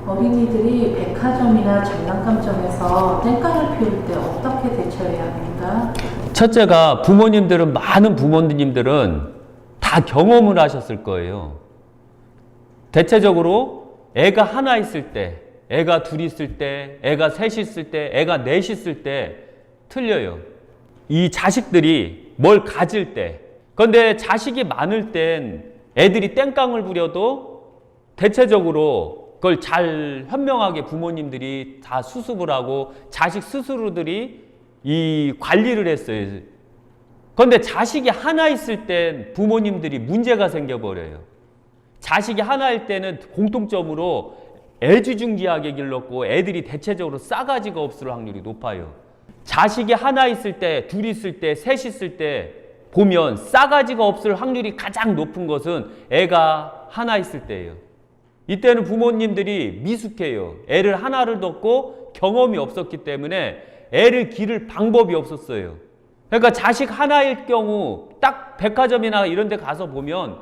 어린이들이 백화점이나 장난감점에서 땡깡을 피울 때 어떻게 대처해야 합니까? 첫째가 많은 부모님들은 다 경험을 하셨을 거예요. 대체적으로 애가 하나 있을 때, 애가 둘 있을 때, 애가 셋 있을 때, 애가 넷 있을 때 틀려요. 이 자식들이 뭘 가질 때. 그런데 자식이 많을 땐 애들이 땡깡을 부려도 대체적으로 그걸 잘 현명하게 부모님들이 다 수습을 하고 자식 스스로들이 이 관리를 했어요. 그런데 자식이 하나 있을 땐 부모님들이 문제가 생겨버려요. 자식이 하나일 때는 공통점으로 애지중지하게 길렀고 애들이 대체적으로 싸가지가 없을 확률이 높아요. 자식이 하나 있을 때, 둘 있을 때, 셋 있을 때 보면 싸가지가 없을 확률이 가장 높은 것은 애가 하나 있을 때예요. 이때는 부모님들이 미숙해요. 애를 하나를 뒀고 경험이 없었기 때문에 애를 기를 방법이 없었어요. 그러니까 자식 하나일 경우 딱 백화점이나 이런 데 가서 보면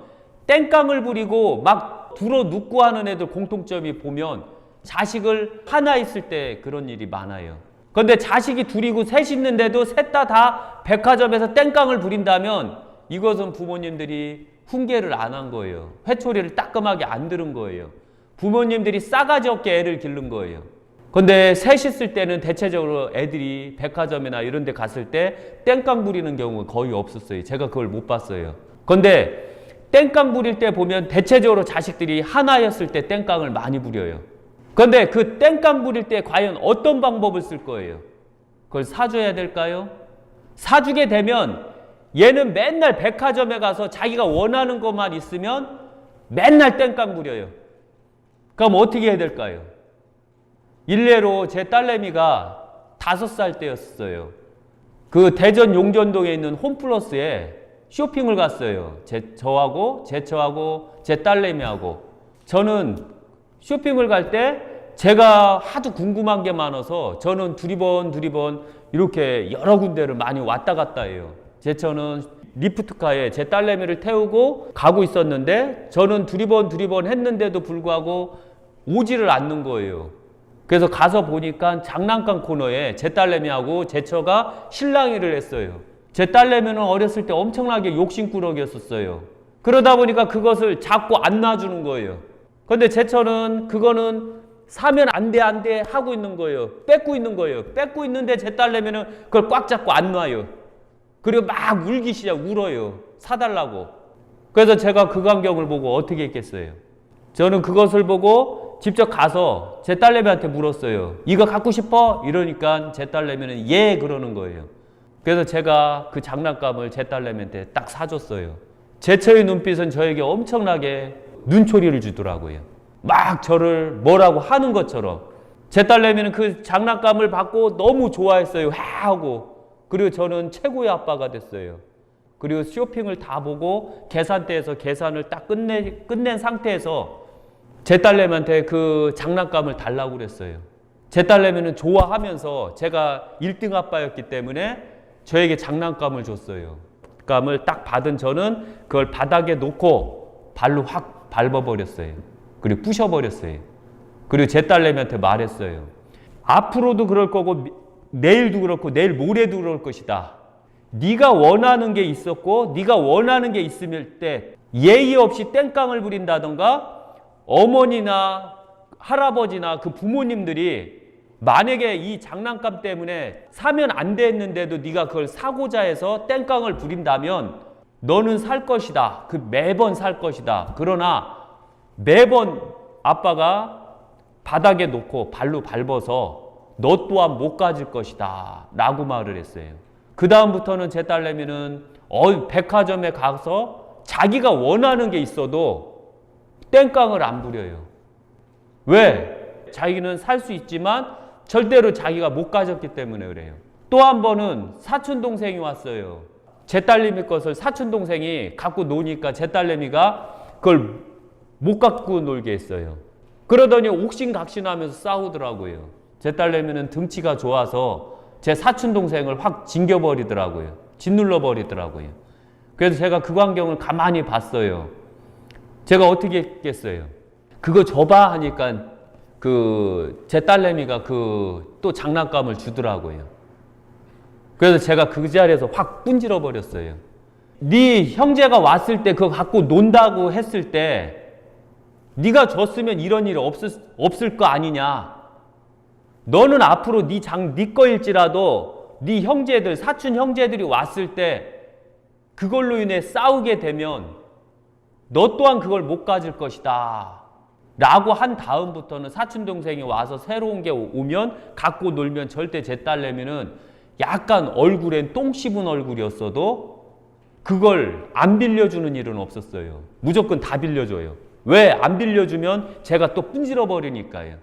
땡깡을 부리고 막 들어 눕고 하는 애들 공통점이 보면 자식을 하나 있을 때 그런 일이 많아요. 그런데 자식이 둘이고 셋 있는데도 셋 다 백화점에서 땡깡을 부린다면 이것은 부모님들이 훈계를 안 한 거예요. 회초리를 따끔하게 안 들은 거예요. 부모님들이 싸가지 없게 애를 기른 거예요. 근데 셋 있을 때는 대체적으로 애들이 백화점이나 이런 데 갔을 때 땡깡 부리는 경우가 거의 없었어요. 제가 그걸 못 봤어요. 근데 땡깡 부릴 때 보면 대체적으로 자식들이 하나였을 때 땡깡을 많이 부려요. 그런데 그 땡깡 부릴 때 과연 어떤 방법을 쓸 거예요? 그걸 사줘야 될까요? 사주게 되면 얘는 맨날 백화점에 가서 자기가 원하는 것만 있으면 맨날 땡깡 부려요. 그럼 어떻게 해야 될까요? 일례로 제 딸내미가 5살 때였어요. 그 대전 용전동에 있는 홈플러스에 쇼핑을 갔어요. 저하고 제 딸내미하고. 저는 쇼핑을 갈 때 제가 하도 궁금한 게 많아서 저는 두리번 이렇게 여러 군데를 많이 왔다 갔다 해요. 제처는 리프트카에 제 딸내미를 태우고 가고 있었는데 저는 두리번 했는데도 불구하고 오지를 않는 거예요. 그래서 가서 보니까 장난감 코너에 제 딸내미하고 제처가 실랑이를 했어요. 제 딸내미는 어렸을 때 엄청나게 욕심꾸러기였었어요. 그러다 보니까 그것을 자꾸 안 놔주는 거예요. 그런데 제처는 그거는 사면 안 돼 하고 있는 거예요. 뺏고 있는 거예요. 뺏고 있는데 제 딸내미는 그걸 꽉 잡고 안 놔요. 그리고 막 울어요. 사달라고. 그래서 제가 그 광경을 보고 어떻게 했겠어요? 저는 그것을 보고 직접 가서 제 딸내미한테 물었어요. 이거 갖고 싶어? 이러니까 제 딸내미는 예 그러는 거예요. 그래서 제가 그 장난감을 제 딸내미한테 딱 사줬어요. 제처의 눈빛은 저에게 엄청나게 눈초리를 주더라고요. 막 저를 뭐라고 하는 것처럼. 제 딸내미는 그 장난감을 받고 너무 좋아했어요. 하고. 그리고 저는 최고의 아빠가 됐어요. 그리고 쇼핑을 다 보고 계산대에서 계산을 딱 끝낸 상태에서 제 딸내미한테 그 장난감을 달라고 그랬어요. 제 딸내미는 좋아하면서 제가 1등 아빠였기 때문에 저에게 장난감을 줬어요. 장난감을 딱 받은 저는 그걸 바닥에 놓고 발로 확 밟아버렸어요. 그리고 부셔버렸어요. 그리고 제 딸내미한테 말했어요. 앞으로도 그럴 거고 내일도 그렇고 내일 모레도 그럴 것이다. 네가 원하는 게 있었고 네가 원하는 게 있을 때 예의 없이 땡깡을 부린다던가 어머니나 할아버지나 그 부모님들이 만약에 이 장난감 때문에 사면 안 됐는데도 네가 그걸 사고자 해서 땡깡을 부린다면 너는 살 것이다. 그 매번 살 것이다. 그러나 매번 아빠가 바닥에 놓고 발로 밟아서 너 또한 못 가질 것이다 라고 말을 했어요. 그 다음부터는 제 딸내미는 백화점에 가서 자기가 원하는 게 있어도 땡깡을 안 부려요. 왜? 자기는 살 수 있지만 절대로 자기가 못 가졌기 때문에 그래요. 또 한 번은 사촌동생이 왔어요. 제 딸내미 것을 사촌동생이 갖고 노니까 제 딸내미가 그걸 못 갖고 놀게 했어요. 그러더니 옥신각신하면서 싸우더라고요. 제 딸내미는 등치가 좋아서 제 사촌동생을 확 징겨버리더라고요. 짓눌러버리더라고요. 그래서 제가 그 광경을 가만히 봤어요. 제가 어떻게 했겠어요? 그거 줘봐 하니까 제 딸내미가 또 장난감을 주더라고요. 그래서 제가 그 자리에서 확 뿜질러 버렸어요. 네 형제가 왔을 때 그거 갖고 논다고 했을 때 네가 줬으면 이런 일이 없을 거 아니냐. 너는 앞으로 네 거일지라도 네 형제들, 사촌 형제들이 왔을 때 그걸로 인해 싸우게 되면 너 또한 그걸 못 가질 것이다 라고 한 다음부터는 사촌 동생이 와서 새로운 게 오면 갖고 놀면 절대 제 딸내미는 약간 얼굴엔 똥 씹은 얼굴이었어도 그걸 안 빌려주는 일은 없었어요. 무조건 다 빌려줘요. 왜? 안 빌려주면 제가 또 뿜질러 버리니까요.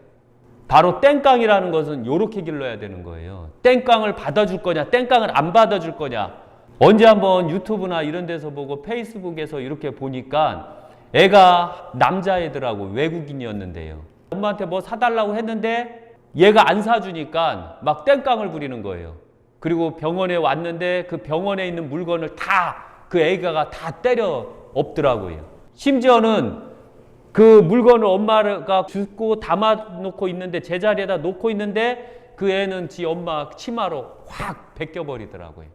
바로 땡깡이라는 것은 요렇게 길러야 되는 거예요. 땡깡을 받아줄 거냐, 땡깡을 안 받아줄 거냐. 언제 한번 유튜브나 이런 데서 보고 페이스북에서 이렇게 보니까 애가 남자애들하고 외국인이었는데요. 엄마한테 뭐 사달라고 했는데 얘가 안 사주니까 막 땡깡을 부리는 거예요. 그리고 병원에 왔는데 그 병원에 있는 물건을 다 그 애가 다 때려 엎더라고요. 심지어는 그 물건을 엄마가 줍고 담아놓고 있는데 제자리에다 놓고 있는데 그 애는 지 엄마 치마로 확 벗겨버리더라고요.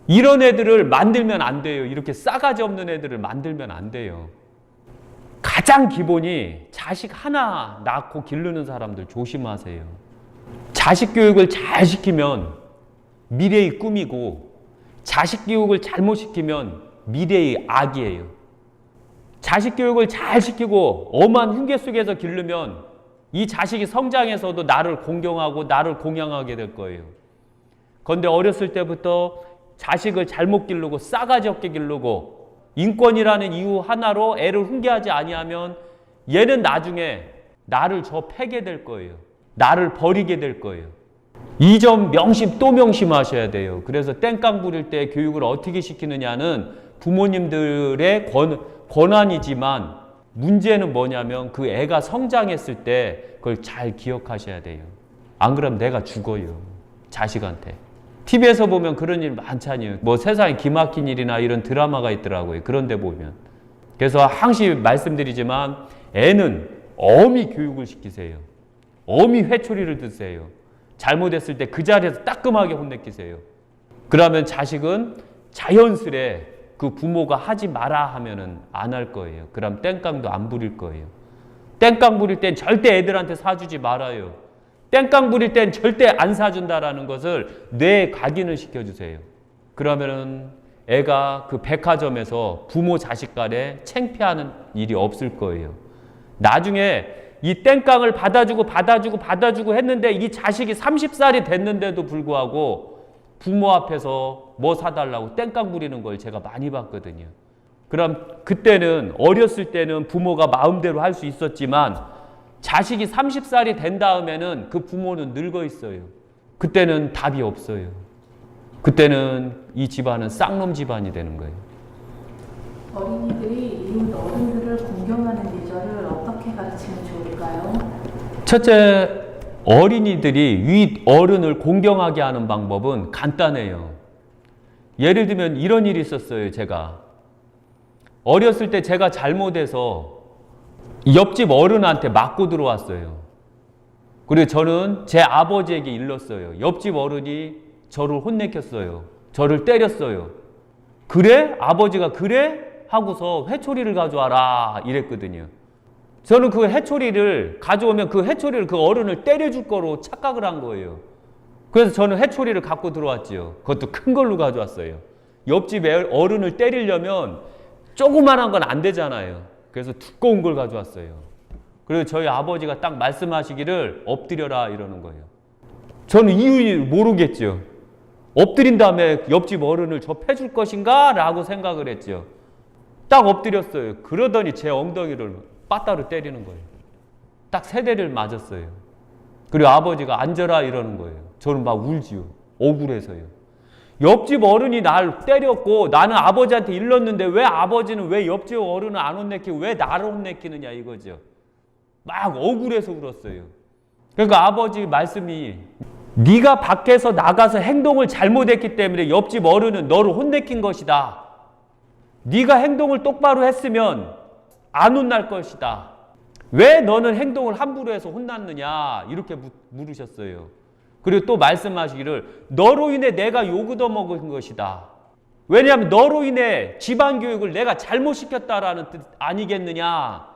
이런 애들을 만들면 안 돼요. 이렇게 싸가지 없는 애들을 만들면 안 돼요. 가장 기본이 자식 하나 낳고 기르는 사람들 조심하세요. 자식 교육을 잘 시키면 미래의 꿈이고 자식 교육을 잘못 시키면 미래의 악이에요. 자식 교육을 잘 시키고 엄한 흉계 속에서 기르면 이 자식이 성장해서도 나를 공경하고 나를 공양하게 될 거예요. 그런데 어렸을 때부터 자식을 잘못 기르고 싸가지 없게 기르고 인권이라는 이유 하나로 애를 훈계하지 아니하면 얘는 나중에 나를 패게 될 거예요. 나를 버리게 될 거예요. 이 점 또 명심하셔야 돼요. 그래서 땡깡 부릴 때 교육을 어떻게 시키느냐는 부모님들의 권한이지만 문제는 뭐냐면 그 애가 성장했을 때 그걸 잘 기억하셔야 돼요. 안 그러면 내가 죽어요. 자식한테. TV에서 보면 그런 일 많잖아요. 뭐 세상에 기막힌 일이나 이런 드라마가 있더라고요. 그런 데 보면. 그래서 항상 말씀드리지만 애는 엄히 교육을 시키세요. 엄히 회초리를 드세요. 잘못했을 때 그 자리에서 따끔하게 혼내키세요. 그러면 자식은 자연스레 그 부모가 하지 마라 하면은 안 할 거예요. 그럼 땡깡도 안 부릴 거예요. 땡깡 부릴 땐 절대 애들한테 사주지 말아요. 땡깡 부릴 땐 절대 안 사준다라는 것을 뇌에 각인을 시켜주세요. 그러면은 애가 그 백화점에서 부모 자식 간에 창피하는 일이 없을 거예요. 나중에 이 땡깡을 받아주고 했는데 이 자식이 30살이 됐는데도 불구하고 부모 앞에서 뭐 사달라고 땡깡 부리는 걸 제가 많이 봤거든요. 그럼 그때는 어렸을 때는 부모가 마음대로 할 수 있었지만 자식이 30살이 된 다음에는 그 부모는 늙어 있어요. 그때는 답이 없어요. 그때는 이 집안은 쌍놈 집안이 되는 거예요. 어린이들이 이웃 어른들을 공경하는 예절을 어떻게 가르치면 좋을까요? 첫째, 어린이들이 윗 어른을 공경하게 하는 방법은 간단해요. 예를 들면 이런 일이 있었어요. 제가 어렸을 때 제가 잘못해서 옆집 어른한테 맞고 들어왔어요. 그리고 저는 제 아버지에게 일렀어요. 옆집 어른이 저를 혼내켰어요. 저를 때렸어요. 그래? 아버지가 그래? 하고서 회초리를 가져와라 이랬거든요. 저는 그 회초리를 가져오면 그 회초리를 그 어른을 때려줄 거로 착각을 한 거예요. 그래서 저는 회초리를 갖고 들어왔지요. 그것도 큰 걸로 가져왔어요. 옆집 어른을 때리려면 조그만한 건 안 되잖아요. 그래서 두꺼운 걸 가져왔어요. 그리고 저희 아버지가 딱 말씀하시기를 엎드려라 이러는 거예요. 저는 이유를 모르겠죠. 엎드린 다음에 옆집 어른을 저 패줄 것인가? 라고 생각을 했죠. 딱 엎드렸어요. 그러더니 제 엉덩이를 빠따로 때리는 거예요. 딱 3대를 맞았어요. 그리고 아버지가 앉아라 이러는 거예요. 저는 막 울지요. 억울해서요. 옆집 어른이 날 때렸고 나는 아버지한테 일렀는데 왜 아버지는 왜 옆집 어른을 안 혼내키고 왜 나를 혼내키느냐 이거죠. 막 억울해서 울었어요. 그러니까 아버지 말씀이 네가 밖에서 나가서 행동을 잘못했기 때문에 옆집 어른은 너를 혼내킨 것이다. 네가 행동을 똑바로 했으면 안 혼날 것이다. 왜 너는 행동을 함부로 해서 혼났느냐 이렇게 물으셨어요. 그리고 또 말씀하시기를 너로 인해 내가 욕 얻어먹은 것이다. 왜냐하면 너로 인해 집안교육을 내가 잘못시켰다라는 뜻 아니겠느냐.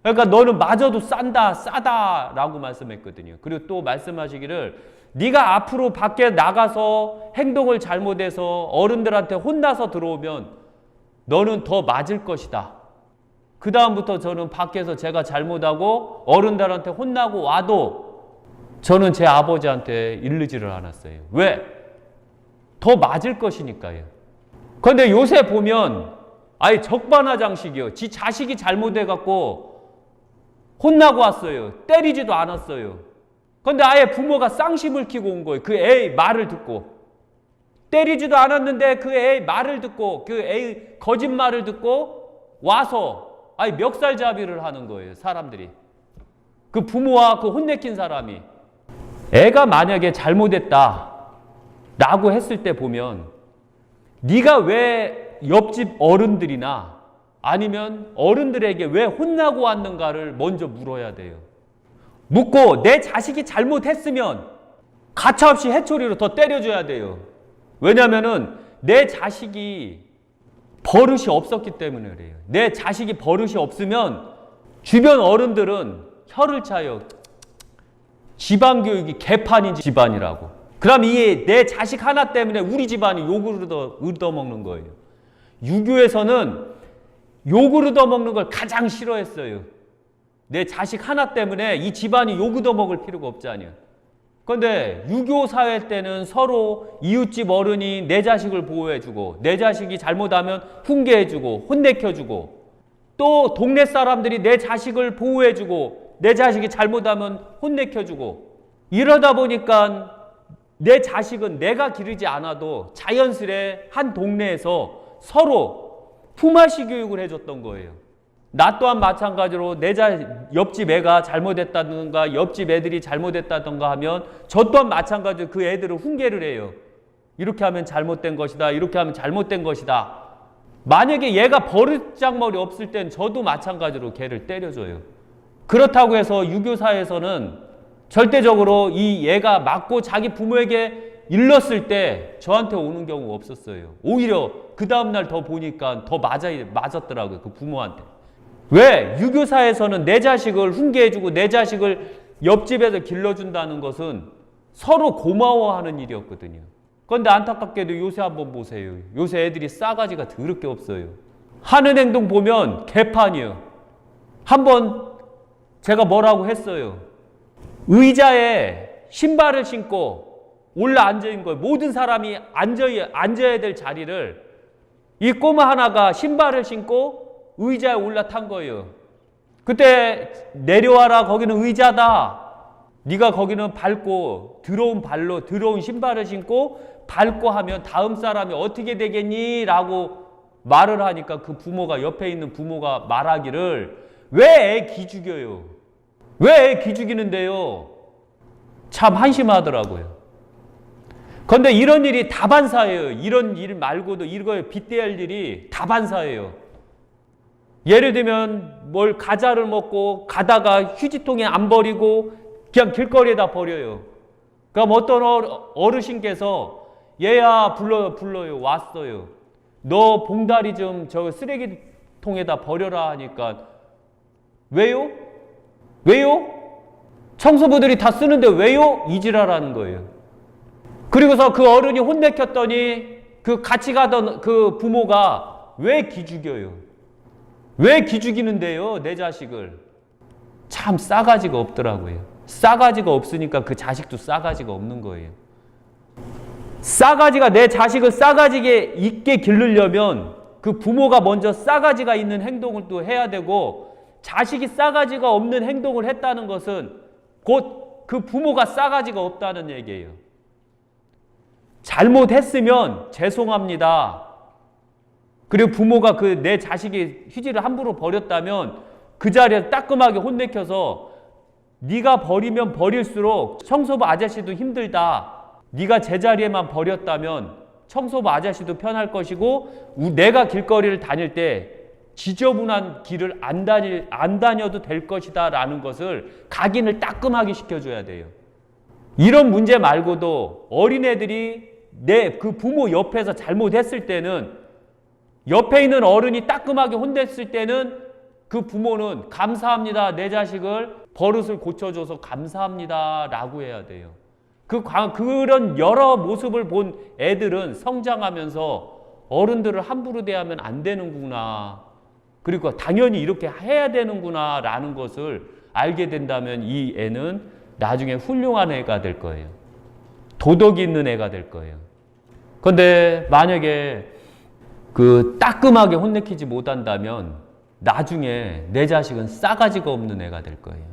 그러니까 너는 마저도 싸다라고 말씀했거든요. 그리고 또 말씀하시기를 네가 앞으로 밖에 나가서 행동을 잘못해서 어른들한테 혼나서 들어오면 너는 더 맞을 것이다. 그 다음부터 저는 밖에서 제가 잘못하고 어른들한테 혼나고 와도 저는 제 아버지한테 이르지를 않았어요. 왜? 더 맞을 것이니까요. 그런데 요새 보면 아예 적반하장식이요. 지 자식이 잘못해갖고 혼나고 왔어요. 때리지도 않았어요. 그런데 아예 부모가 쌍심을 키고 온 거예요. 그 애 말을 듣고. 때리지도 않았는데 그 애 말을 듣고 그 애 거짓말을 듣고 와서 아예 멱살잡이를 하는 거예요. 사람들이. 그 부모와 그 혼내킨 사람이. 애가 만약에 잘못했다 라고 했을 때 보면 네가 왜 옆집 어른들이나 아니면 어른들에게 왜 혼나고 왔는가를 먼저 물어야 돼요. 묻고 내 자식이 잘못했으면 가차없이 해초리로 더 때려줘야 돼요. 왜냐하면은 내 자식이 버릇이 없었기 때문에 그래요. 내 자식이 버릇이 없으면 주변 어른들은 혀를 차요. 집안교육이 개판인 집안이라고. 그럼 이 내 자식 하나 때문에 우리 집안이 욕을 얻어먹는 거예요. 유교에서는 욕을 얻어먹는 걸 가장 싫어했어요. 내 자식 하나 때문에 이 집안이 욕 얻어먹을 필요가 없잖아요. 그런데 유교 사회 때는 서로 이웃집 어른이 내 자식을 보호해주고 내 자식이 잘못하면 훈계해주고 혼내켜주고 또 동네 사람들이 내 자식을 보호해주고 내 자식이 잘못하면 혼내켜주고 이러다 보니까 내 자식은 내가 기르지 않아도 자연스레 한 동네에서 서로 품앗이 교육을 해줬던 거예요. 나 또한 마찬가지로 옆집 애가 잘못했다든가 옆집 애들이 잘못했다든가 하면 저 또한 마찬가지로 그 애들을 훈계를 해요. 이렇게 하면 잘못된 것이다. 이렇게 하면 잘못된 것이다. 만약에 얘가 버릇장머리 없을 땐 저도 마찬가지로 걔를 때려줘요. 그렇다고 해서 유교사에서는 절대적으로 이 얘가 맞고 자기 부모에게 일렀을 때 저한테 오는 경우가 없었어요. 오히려 그 다음날 더 보니까 더 맞았더라고요. 그 부모한테. 왜? 유교사에서는 내 자식을 훈계해주고 내 자식을 옆집에서 길러준다는 것은 서로 고마워하는 일이었거든요. 그런데 안타깝게도 요새 한번 보세요. 요새 애들이 싸가지가 더럽게 없어요. 하는 행동 보면 개판이에요. 한번 제가 뭐라고 했어요. 의자에 신발을 신고 올라 앉아있는 거예요. 모든 사람이 앉아야 될 자리를 이 꼬마 하나가 신발을 신고 의자에 올라탄 거예요. 그때 내려와라. 거기는 의자다. 네가 거기는 밟고 더러운 발로 더러운 신발을 신고 밟고 하면 다음 사람이 어떻게 되겠니? 라고 말을 하니까 그 부모가 옆에 있는 부모가 말하기를 왜 애 기죽여요? 왜 애 기죽이는데요? 참 한심하더라고요. 그런데 이런 일이 다반사예요. 이런 일 말고도 이거에 빗대할 일이 다반사예요. 예를 들면 뭘 과자를 먹고 가다가 휴지통에 안 버리고 그냥 길거리에다 버려요. 그럼 어떤 어르신께서 얘야 불러요. 왔어요. 너 봉다리 좀 저 쓰레기통에다 버려라 하니까 왜요? 청소부들이 다 쓰는데 왜요? 이지라라는 거예요. 그리고서 그 어른이 혼내켰더니 그 같이 가던 그 부모가 왜 기죽여요? 왜 기죽이는데요? 내 자식을. 참 싸가지가 없더라고요. 싸가지가 없으니까 그 자식도 싸가지가 없는 거예요. 싸가지가 내 자식을 싸가지게 있게 기르려면 그 부모가 먼저 싸가지가 있는 행동을 또 해야 되고 자식이 싸가지가 없는 행동을 했다는 것은 곧 그 부모가 싸가지가 없다는 얘기예요. 잘못했으면 죄송합니다. 그리고 부모가 그 내 자식이 휴지를 함부로 버렸다면 그 자리에 따끔하게 혼내켜서 네가 버리면 버릴수록 청소부 아저씨도 힘들다. 네가 제자리에만 버렸다면 청소부 아저씨도 편할 것이고 내가 길거리를 다닐 때 지저분한 길을 안 다녀도 될 것이다 라는 것을 각인을 따끔하게 시켜줘야 돼요. 이런 문제 말고도 어린애들이 내 그 부모 옆에서 잘못했을 때는, 옆에 있는 어른이 따끔하게 혼냈을 때는 그 부모는 감사합니다. 내 자식을 버릇을 고쳐줘서 감사합니다 라고 해야 돼요. 그런 여러 모습을 본 애들은 성장하면서 어른들을 함부로 대하면 안 되는구나, 그리고 당연히 이렇게 해야 되는구나 라는 것을 알게 된다면 이 애는 나중에 훌륭한 애가 될 거예요. 도덕이 있는 애가 될 거예요. 그런데 만약에 그 따끔하게 혼내키지 못한다면 나중에 내 자식은 싸가지가 없는 애가 될 거예요.